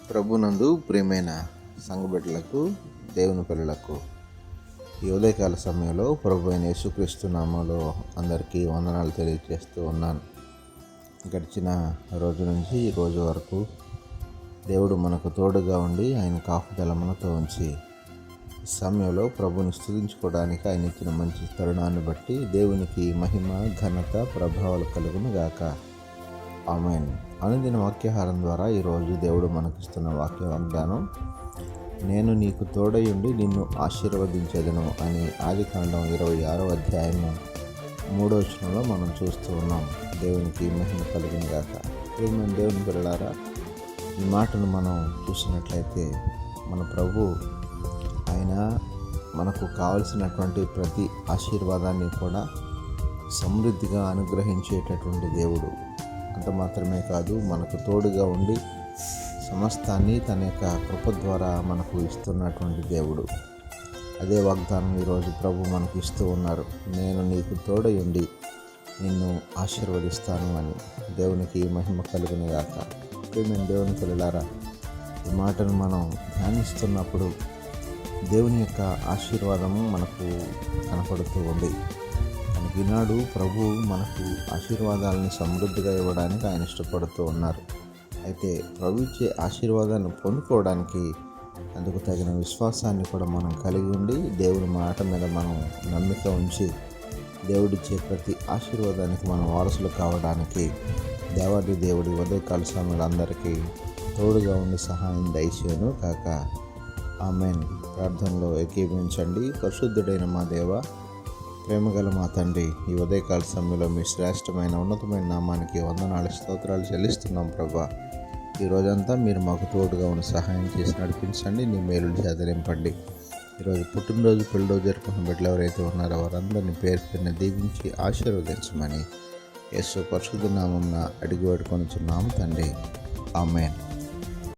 ప్రభునందు ప్రియమైన సంఘబిడ్డలకు, దేవుని పిల్లలకు ఈ ఉదయకాల సమయంలో ప్రభు అయిన యేసుక్రీస్తు నామములో అందరికీ వందనాలు తెలియజేస్తూ ఉన్నాను. గడిచిన రోజు నుంచి ఈ రోజు వరకు దేవుడు మనకు తోడుగా ఉండి ఆయన కాపుదల మనతో ఉంచి ఈ సమయంలో ప్రభుని స్తుతించుకోవడానికి ఆయన ఇచ్చిన మంచి తరుణాన్ని బట్టి దేవునికి మహిమ, ఘనత, ప్రభావాలు కలుగును గాక. ఆమేన్. అనుదిన వాక్యాహారం ద్వారా ఈరోజు దేవుడు మనకిస్తున్న వాక్య వాగ్దానం, నేను నీకు తోడయుండి నిన్ను ఆశీర్వదించేదను అని ఆదికాండం 26వ అధ్యాయము 3వ వచనంలో మనం చూస్తూ ఉన్నాం. దేవునికి మహిమ కలుగును గాక. ప్రియమైన దేవుని పిల్లలారా, ఈ మాటను మనం చూసినట్లయితే మన ప్రభు ఆయన మనకు కావలసినటువంటి ప్రతి ఆశీర్వాదాన్ని కూడా సమృద్ధిగా అనుగ్రహించేటటువంటి దేవుడు. అంత మాత్రమే కాదు, మనకు తోడుగా ఉండి సమస్తాన్ని తన యొక్క కృప ద్వారా మనకు ఇస్తున్నటువంటి దేవుడు. అదే వాగ్దానం ఈరోజు ప్రభు మనకు ఇస్తూ ఉన్నారు. నేను నీకు తోడయుండి నిన్ను ఆశీర్వదిస్తాను అని. దేవునికి మహిమ కలుగును గాక. ప్రియమైన దేవుని పిల్లలారా, ఈ మాటను మనం ధ్యానిస్తున్నప్పుడు దేవుని యొక్క ఆశీర్వాదము మనకు కనపడుతూ ఉంది. ఈనాడు ప్రభు మనకు ఆశీర్వాదాలను సమృద్ధిగా ఇవ్వడానికి ఆయన ఇష్టపడుతూ ఉన్నారు. అయితే ప్రభు ఇచ్చే ఆశీర్వాదాలను పొందుకోవడానికి అందుకు తగిన విశ్వాసాన్ని కూడా మనం కలిగి ఉండి దేవుని మాట మీద మనం నమ్మిక ఉంచి దేవుడిచ్చే ప్రతి ఆశీర్వాదానికి మనం వారసులు కావడానికి దేవాది దేవుడి ఉదయకాల సమయంలో అందరికీ తోడుగా ఉండి సహాయం దయచేయను కాక. ఆమేన్. ప్రార్థనలో ఏకీభవించండి. పరిశుద్ధుడైన మా దేవ, ప్రేమగల మా తండ్రి, ఈ ఉదయకాల సమయంలో మీ శ్రేష్టమైన ఉన్నతమైన నామానికి వందనాలు, స్తోత్రాలు చెల్లిస్తున్నాం ప్రభా. ఈ రోజంతా మీరు మాకు తోడుగా ఉన్న సహాయం చేసి నడిపించండి. నీ మేలులు చేదరింపండి. ఈరోజు పుట్టినరోజు, పెళ్ళిరోజు జరుపుకున్న బిడ్డలు ఎవరైతే ఉన్నారో వారందరినీ పేరు పేరున దీవించి ఆశీర్వదించమని యేసు పరిశుద్ధ నామమున అడిగి వేడుకొనుచున్నాము తండ్రి. ఆమేన్.